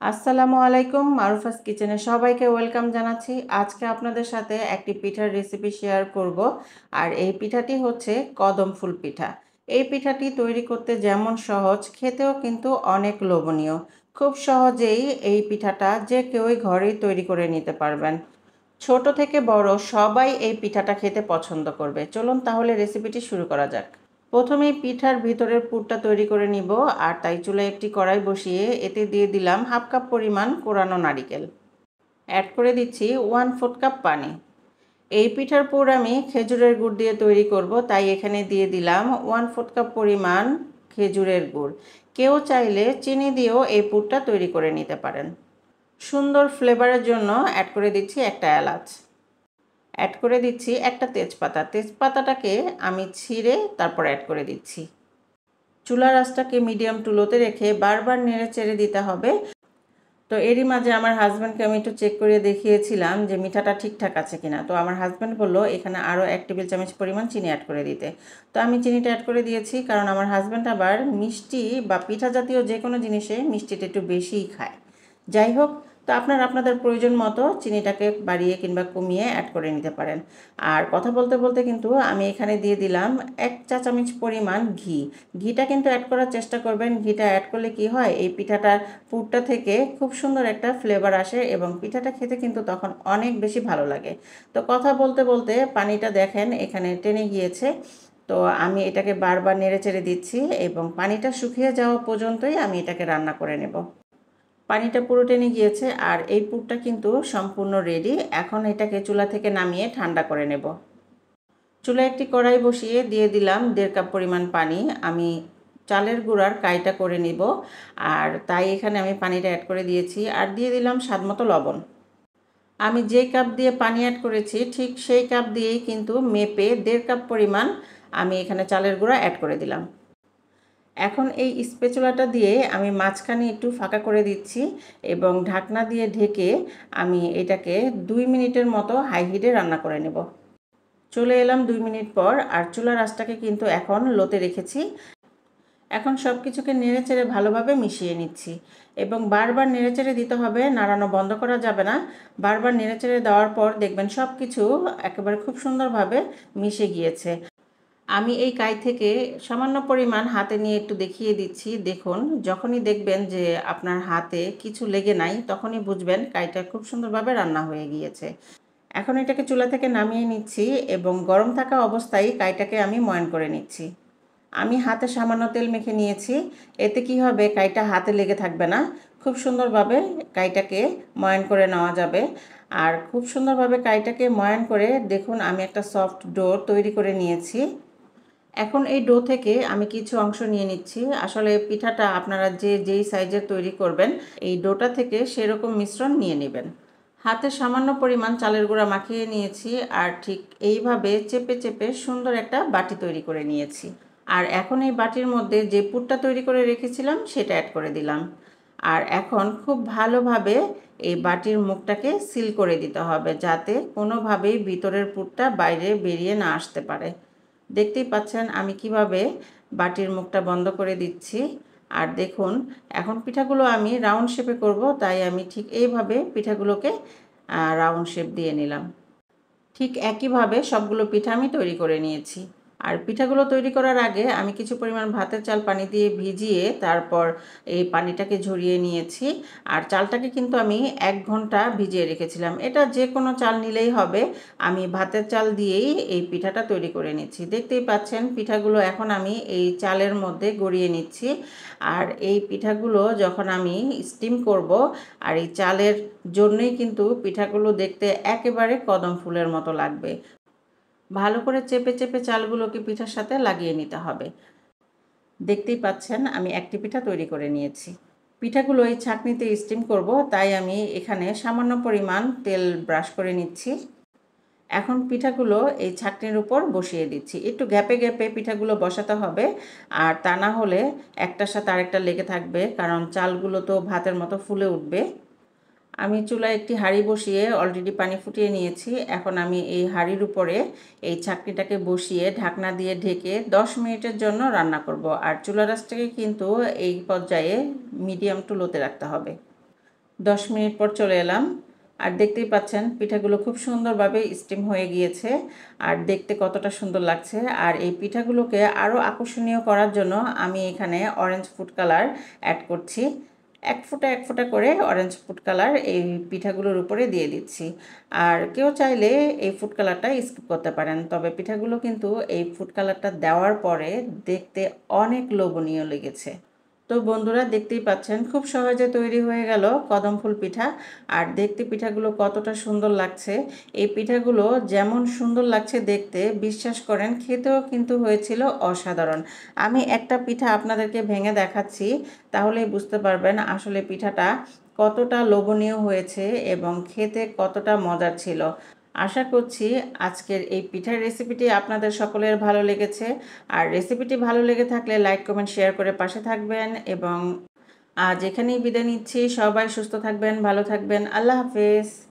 আসসালামু আলাইকুম, মারুফাস কিচেনে সবাইকে ওয়েলকাম জানাচ্ছি। আজকে আপনাদের সাথে একটি পিঠার রেসিপি শেয়ার করব। আর এই পিঠাটি হচ্ছে কদম ফুল পিঠা। এই পিঠাটি তৈরি করতে যেমন সহজ, খেতেও কিন্তু অনেক লোভনীয়। খুব সহজেই এই পিঠাটা যে কেউই ঘরেই তৈরি করে নিতে পারবেন। ছোট থেকে বড় সবাই এই পিঠাটা খেতে পছন্দ করবে। চলুন তাহলে রেসিপিটি শুরু করা যাক। প্রথমেই পিঠার ভিতরের পুরটা তৈরি করে নিব। আর তাই চুলায় একটি কড়াই বসিয়ে এতে দিয়ে দিলাম হাফ কাপ পরিমাণ কোরানো নারিকেল। অ্যাড করে দিচ্ছি 1/4 কাপ পানি। এই পিঠার পুর আমি খেজুরের গুড় দিয়ে তৈরি করব, তাই এখানে দিয়ে দিলাম 1/4 কাপ পরিমাণ খেজুরের গুড়। কেউ চাইলে চিনি দিয়েও এই পুরটা তৈরি করে নিতে পারেন। সুন্দর ফ্লেভারের জন্য অ্যাড করে দিচ্ছি একটা এলাচ। অ্যাড করে দিচ্ছি একটা তেজপাতা। তেজপাতাটাকে আমি ছিঁড়ে তারপর অ্যাড করে দিচ্ছি। চুলার আঁচটাকে মিডিয়াম টু লোতে রেখে বারবার নেড়ে চেড়ে দিতে হবে। তো এরই মাঝে আমার হাজব্যান্ডকে আমি একটু চেক করে দেখিয়েছিলাম যে মিঠাটা ঠিকঠাক আছে কিনা। তো আমার হাজব্যান্ড বললো এখানে আরও 1 টেবিল চামচ পরিমাণ চিনি অ্যাড করে দিতে। তো আমি চিনিটা অ্যাড করে দিয়েছি, কারণ আমার হাজব্যান্ড আবার মিষ্টি বা পিঠা জাতীয় যে কোনো জিনিসে মিষ্টিটা একটু বেশিই খায়। যাই হোক, তো আপনারা আপনাদের প্রয়োজন মতো চিনিটাকে বাড়িয়ে কিংবা কমিয়ে অ্যাড করে নিতে পারেন। আর কথা বলতে বলতে কিন্তু আমি এখানে দিয়ে দিলাম 1 চা চামচ পরিমাণ ঘি। ঘিটা কিন্তু অ্যাড করার চেষ্টা করবেন। ঘিটা অ্যাড করলে কি হয়, এই পিঠাটার পুরটা থেকে খুব সুন্দর একটা ফ্লেভার আসে এবং পিঠাটা খেতে কিন্তু তখন অনেক বেশি ভালো লাগে। তো কথা বলতে বলতে পানিটা দেখেন এখানে টেনে গিয়েছে। তো আমি এটাকে বারবার নেড়ে চেড়ে দিচ্ছি এবং পানিটা শুকিয়ে যাওয়া পর্যন্তই আমি এটাকে রান্না করে নেব। পানিটা পুরো টেনে গিয়েছে আর এই পুরটা কিন্তু সম্পূর্ণ রেডি। এখন এটাকে চুলা থেকে নামিয়ে ঠান্ডা করে নেব। চুলায় একটি কড়াই বসিয়ে দিয়ে দিলাম 1.5 কাপ পরিমাণ পানি। আমি চালের গুঁড়ার কাইটা করে নিব, আর তাই এখানে আমি পানিটা অ্যাড করে দিয়েছি আর দিয়ে দিলাম স্বাদমতো লবণ। আমি যে কাপ দিয়ে পানি অ্যাড করেছি ঠিক সেই কাপ দিয়েই কিন্তু মেপে 1.5 কাপ পরিমাণ আমি এখানে চালের গুঁড়া অ্যাড করে দিলাম। এখন এই স্প্যাচুলাটা দিয়ে আমি মাঝখানে একটু ফাঁকা করে দিচ্ছি এবং ঢাকনা দিয়ে ঢেকে আমি এটাকে 2 মিনিটের মতো হাই হিটে রান্না করে নেব। চলে এলাম 2 মিনিট পর, আর চুলার আঁচটাকে কিন্তু এখন লোতে রেখেছি। এখন সব কিছুকে নেড়েচেড়ে ভালোভাবে মিশিয়ে নিচ্ছি এবং বারবার নেড়েচেড়ে দিতে হবে, নাড়ানো বন্ধ করা যাবে না। বারবার নেড়েচেড়ে দেওয়ার পর দেখবেন সব কিছু একেবারে খুব সুন্দরভাবে মিশে গিয়েছে। আমি এই কাই থেকে সামান্য পরিমাণ হাতে নিয়ে একটু দেখিয়ে দিচ্ছি। দেখুন, যখনই দেখবেন যে আপনার হাতে কিছু লেগে নাই, তখনই বুঝবেন কাইটা খুব সুন্দরভাবে রান্না হয়ে গিয়েছে। এখন এটাকে চুলা থেকে নামিয়ে নিচ্ছি এবং গরম থাকা অবস্থায় কাইটাকে আমি ময়ান করে নিচ্ছি। আমি হাতে সামান্য তেল মেখে নিয়েছি। এতে কি হবে, কাইটা হাতে লেগে থাকবে না। খুব সুন্দরভাবে কাইটাকে ময়ান করে নেওয়া যাবে। আর খুব সুন্দরভাবে কাইটাকে ময়ান করে দেখুন আমি একটা সফট ডো তৈরি করে নিয়েছি। এখন এই ডো থেকে আমি কিছু অংশ নিয়ে নিচ্ছি। আসলে পিঠাটা আপনারা যেই সাইজের তৈরি করবেন, এই ডোটা থেকে সেরকম মিশ্রণ নিয়ে নেবেন। হাতে সামান্য পরিমাণ চালের গুঁড়া মাখিয়ে নিয়েছি আর ঠিক এইভাবে চেপে চেপে সুন্দর একটা বাটি তৈরি করে নিয়েছি। আর এখন এই বাটির মধ্যে যে পুরটা তৈরি করে রেখেছিলাম সেটা অ্যাড করে দিলাম। আর এখন খুব ভালোভাবে এই বাটির মুখটাকে সিল করে দিতে হবে, যাতে কোনোভাবেই ভিতরের পুরটা বাইরে বেরিয়ে না আসতে পারে। দেখতেই পাচ্ছেন আমি কিভাবে বাটির মুখটা বন্ধ করে দিচ্ছি। আর দেখুন, এখন পিঠাগুলো আমি রাউন্ড শেপে করব, তাই আমি ঠিক এইভাবে পিঠাগুলোকে রাউন্ড শেপ দিয়ে নিলাম। ঠিক একইভাবে সবগুলো পিঠা আমি তৈরি করে নিয়েছি। আর পিঠাগুলো তৈরি করার আগে আমি কিছু পরিমাণ ভাতের চাল পানি দিয়ে ভিজিয়ে তারপর এই পানিটাকে ঝরিয়ে নিয়েছি। আর চালটাকে কিন্তু আমি 1 ঘন্টা ভিজিয়ে রেখেছিলাম। এটা যে কোনো চাল নিলেই হবে। আমি ভাতের চাল দিয়েই এই পিঠাটা তৈরি করে নিচ্ছি। দেখতেই পাচ্ছেন পিঠাগুলো এখন আমি এই চালের মধ্যে গড়িয়ে নিচ্ছি। আর এই পিঠাগুলো যখন আমি স্টিম করব, আর এই চালের জন্যই কিন্তু পিঠাগুলো দেখতে একেবারে কদম ফুলের মতো লাগবে। ভালো করে চেপে চেপে চালগুলোকে পিঠার সাথে লাগিয়ে নিতে হবে। দেখতেই পাচ্ছেন আমি একটি পিঠা তৈরি করে নিয়েছি। পিঠাগুলো এই ছাঁকনিতে স্টিম করব, তাই আমি এখানে সামান্য পরিমাণ তেল ব্রাশ করে নিচ্ছি। এখন পিঠাগুলো এই ছাঁকনির উপর বসিয়ে দিচ্ছি। একটু গ্যাপে গ্যাপে পিঠাগুলো বসাতে হবে, আর তা না হলে একটার সাথে আরেকটা লেগে থাকবে, কারণ চালগুলো তো ভাতের মতো ফুলে উঠবে। আমি চুলায় একটি হাঁড়ি বসিয়ে অলরেডি পানি ফুটিয়ে নিয়েছি। এখন আমি এই হাঁড়ির উপরে এই ছাঁকনিটাকে বসিয়ে ঢাকনা দিয়ে ঢেকে 10 মিনিটের জন্য রান্না করব। আর চুলার আঁচটাকে কিন্তু এই পর্যায়ে মিডিয়াম টু লোতে রাখতে হবে। 10 মিনিট পর চলে এলাম। আর দেখতেই পাচ্ছেন পিঠাগুলো খুব সুন্দরভাবে স্টিম হয়ে গিয়েছে আর দেখতে কতটা সুন্দর লাগছে। আর এই পিঠাগুলোকে আরও আকর্ষণীয় করার জন্য আমি এখানে অরেঞ্জ ফুড কালার অ্যাড করছি। এক ফোঁটা করে অরেঞ্জ ফুড কালার এই পিঠাগুলোর উপরে দিয়ে দিচ্ছি। আর কেউ চাইলে এই ফুড কালারটা স্কিপ করতে পারেন, তবে পিঠাগুলো কিন্তু এই ফুড কালারটা দেওয়ার পরে দেখতে অনেক লোভনীয় লেগেছে। তো বন্ধুরা দেখতেই পাচ্ছেন খুব সহজে তৈরি হয়ে গেল কদম ফুল পিঠা। আর দেখতে পিঠাগুলো কতটা সুন্দর লাগছে। এই পিঠাগুলো যেমন সুন্দর লাগছে দেখতে, বিশ্বাস করেন খেতেও কিন্তু হয়েছিল অসাধারণ। আমি একটা পিঠা আপনাদেরকে ভেঙে দেখাচ্ছি, তাহলেই বুঝতে পারবেন আসলে পিঠাটা কতটা লোভনীয় হয়েছে এবং খেতে কতটা মজার ছিল। আশা করছি আজকের এই পিঠার রেসিপিটি আপনাদের সকলের ভালো লেগেছে। আর রেসিপিটি ভালো লেগে থাকলে লাইক কমেন্ট শেয়ার করে পাশে থাকবেন এবং আজ এখানেই বিদায় নিচ্ছি। সবাই সুস্থ থাকবেন, ভালো থাকবেন। আল্লাহ হাফেজ।